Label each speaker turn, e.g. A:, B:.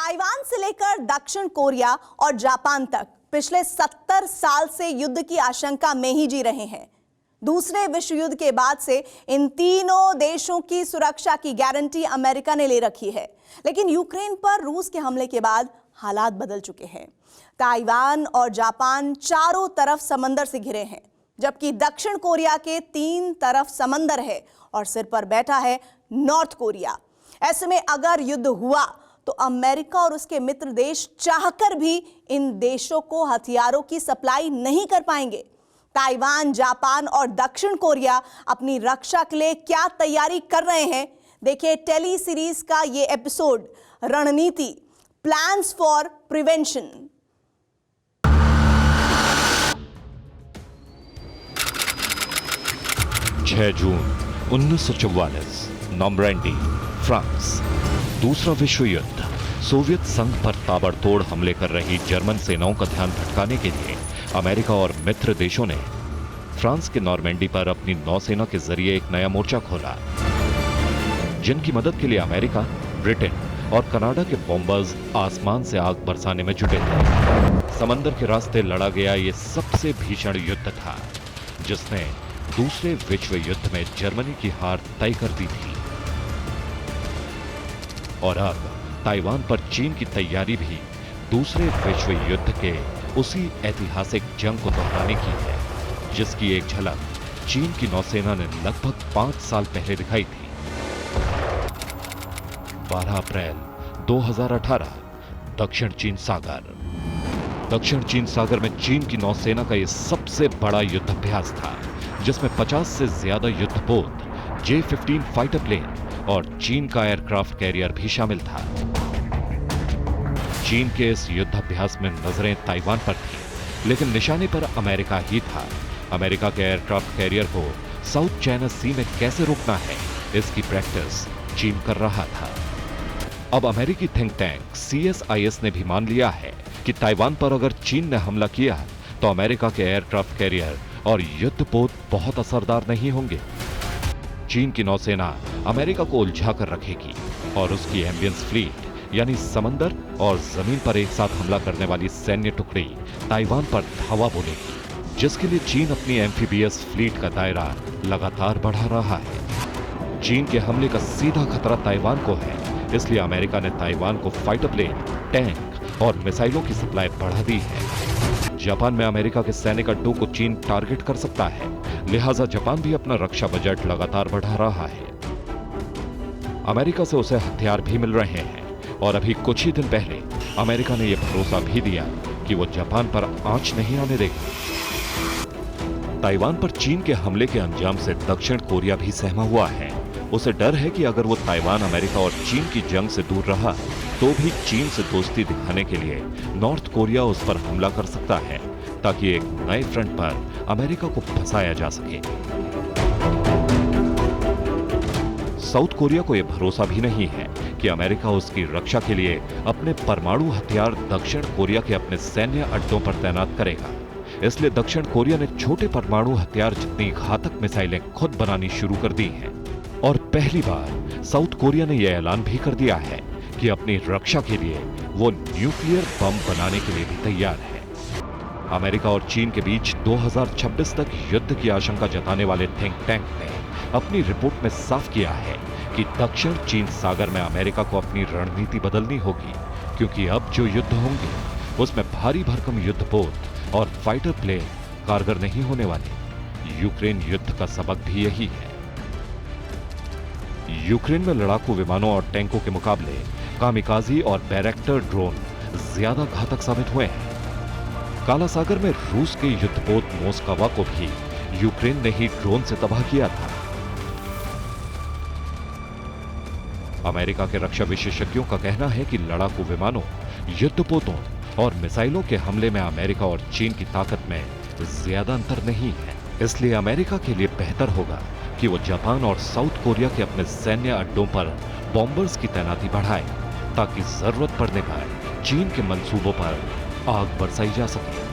A: Taiwan से लेकर दक्षिण कोरिया और जापान तक पिछले 70 साल से युद्ध की आशंका में ही जी रहे हैं। दूसरे विश्व युद्ध के बाद से इन तीनों देशों की सुरक्षा की गारंटी अमेरिका ने ले रखी है, लेकिन यूक्रेन पर रूस के हमले के बाद हालात बदल चुके हैं। ताइवान और जापान चारों तरफ समंदर से घिरे हैं, जबकि दक्षिण कोरिया के 3 तरफ समंदर है और सिर पर बैठा है नॉर्थ कोरिया। ऐसे में अगर युद्ध हुआ तो अमेरिका और उसके मित्र देश चाहकर भी इन देशों को हथियारों की सप्लाई नहीं कर पाएंगे। ताइवान, जापान और दक्षिण कोरिया अपनी रक्षा के लिए क्या तैयारी कर रहे हैं, देखिए टेली सीरीज का ये एपिसोड रणनीति, plans for prevention.
B: June 1944, Normandy, France. दूसरा विश्व युद्ध। सोवियत संघ पर ताबड़तोड़ हमले कर रही जर्मन सेनाओं का ध्यान भटकाने के लिए अमेरिका और मित्र देशों ने फ्रांस के नॉर्मैंडी पर अपनी नौसेना के जरिए एक नया मोर्चा खोला, जिनकी मदद के लिए अमेरिका, ब्रिटेन और कनाडा के बॉम्बर्स आसमान से आग बरसाने में जुटे थे। समंदर के रास्ते लड़ा गया ये सबसे भीषण युद्ध था, जिसने दूसरे विश्व युद्ध में जर्मनी की हार तय कर दी थी। और अब ताइवान पर चीन की तैयारी भी दूसरे विश्व युद्ध के उसी ऐतिहासिक जंग को दोहराने की है, जिसकी एक झलक चीन की नौसेना ने लगभग 5 साल पहले दिखाई थी। 12 अप्रैल 2018, दक्षिण चीन सागर। दक्षिण चीन सागर में चीन की नौसेना का यह सबसे बड़ा युद्धाभ्यास था, जिसमें 50 से ज्यादा युद्धपोत, J-15 फाइटर प्लेन और चीन का एयरक्राफ्ट कैरियर भी शामिल था। चीन के इस युद्धाभ्यास में नजरें ताइवान पर थी, लेकिन निशाने पर अमेरिका ही था। अमेरिका के एयरक्राफ्ट कैरियर को साउथ चाइना सी में कैसे रोकना है, इसकी प्रैक्टिस चीन कर रहा था। अब अमेरिकी थिंक टैंक CSIS ने भी मान लिया है कि ताइवान पर अगर चीन ने हमला किया तो अमेरिका के एयरक्राफ्ट कैरियर और युद्धपोत बहुत असरदार नहीं होंगे। चीन की नौसेना अमेरिका को उलझा कर रखेगी और उसकी एम्बियंस फ्लीट यानी समंदर और जमीन पर एक साथ हमला करने वाली सैन्य टुकड़ी ताइवान पर धावा बोलेगी, जिसके लिए चीन अपनी एम्फीबियस फ्लीट का दायरा लगातार बढ़ा रहा है। चीन के हमले का सीधा खतरा ताइवान को है, इसलिए अमेरिका ने ताइवान को फाइटर प्लेन, टैंक और मिसाइलों की सप्लाई बढ़ा दी है। जापान में अमेरिका के सैनिक अड्डों को चीन टारगेट कर सकता है, लिहाजा जापान भी अपना रक्षा बजट लगातार बढ़ा रहा है। अमेरिका से उसे हथियार भी मिल रहे हैं और अभी कुछ ही दिन पहले अमेरिका ने यह भरोसा भी दिया कि वो जापान पर आंच नहीं आने देगा। ताइवान पर चीन के हमले के अंजाम से दक्षिण कोरिया भी सहमा हुआ है। उसे डर है कि अगर वो ताइवान, अमेरिका और चीन की जंग से दूर रहा तो भी चीन से दोस्ती दिखाने के लिए नॉर्थ कोरिया उस पर हमला कर सकता है, ताकि एक नए फ्रंट पर अमेरिका को फंसाया जा सके। साउथ कोरिया को यह भरोसा भी नहीं है कि अमेरिका उसकी रक्षा के लिए अपने परमाणु हथियार दक्षिण कोरिया के अपने सैन्य अड्डों पर तैनात करेगा। इसलिए दक्षिण कोरिया ने छोटे परमाणु हथियार जितनी घातक मिसाइलें खुद बनानी शुरू कर दी हैं। और पहली बार साउथ कोरिया ने यह ऐलान भी कर दिया है कि अपनी रक्षा के लिए वो न्यूक्लियर बम बनाने के लिए भी तैयार है। अमेरिका और चीन के बीच 2026 तक युद्ध की आशंका जताने वाले थिंक टैंक ने अपनी रिपोर्ट में साफ किया है कि दक्षिण चीन सागर में अमेरिका को अपनी रणनीति बदलनी होगी, क्योंकि अब जो युद्ध होंगे उसमें भारी भरकम युद्धपोत और फाइटर प्लेन कारगर नहीं होने वाले। यूक्रेन युद्ध का सबक भी यही है। यूक्रेन में लड़ाकू विमानों और टैंकों के मुकाबले कामिकाजी और बैरक्टर ड्रोन ज्यादा घातक साबित हुए हैं। काला सागर में रूस के युद्धपोत मोस्कवा को भी यूक्रेन ने ही ड्रोन से तबाह किया था। अमेरिका के रक्षा विशेषज्ञों का कहना है कि लड़ाकू विमानों, युद्धपोतों और मिसाइलों के हमले में अमेरिका और चीन की ताकत में ज्यादा अंतर नहीं है। इसलिए अमेरिका के लिए बेहतर होगा कि वो जापान और साउथ कोरिया के अपने सैन्य अड्डों पर बॉम्बर्स की तैनाती बढ़ाए, ताकि जरूरत पड़ने पर चीन के मंसूबों पर आग बरसाई जा सके।